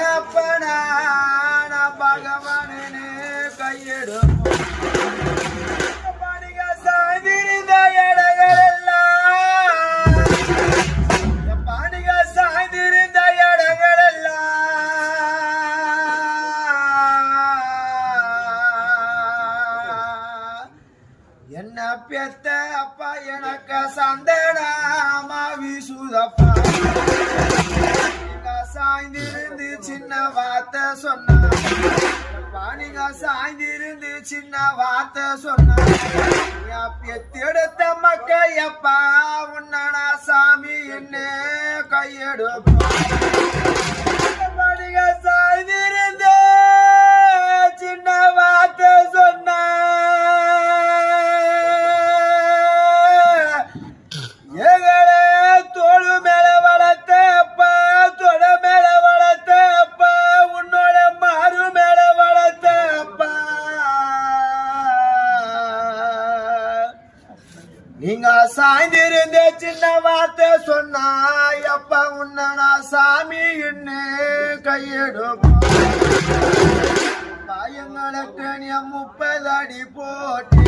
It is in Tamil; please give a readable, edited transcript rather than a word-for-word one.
அப்பனான பகவானே கையெடுப்போம் பணிக சாய்ந்திருந்த இடங்களெல்லாம் பணிக சாய்ந்திருந்த இடங்களெல்லாம் என்ன பெத்த அப்பா எனக்கு சந்தனமா வீசுதப்பா சாய்ந்திருந்து சின்ன வார்த்தை சொன்னா பாணிக சாய்ந்திருந்து சின்ன வார்த்தை சொன்னா பெத்தெடுத்த மக்கையப்பா உன்னடா சாமி என்ன கையெடுப்போம் பாணிக சாய்ந்திருந்து சின்ன வார்த்தை சொன்னா ஏகளே தோழு மேல வளர்த்தப்பா தொட மேல வளர்த்தப்பா உன்னோட மாறு மேல வளர்த்தப்பா நீங்க சாய்ந்திருந்த சின்ன வார்த்தை சொன்னாய் அப்பா உன்னடா சாமி என்ன கையெடுப்போம் பாயங்களுக்கு 30 அடி போட்டு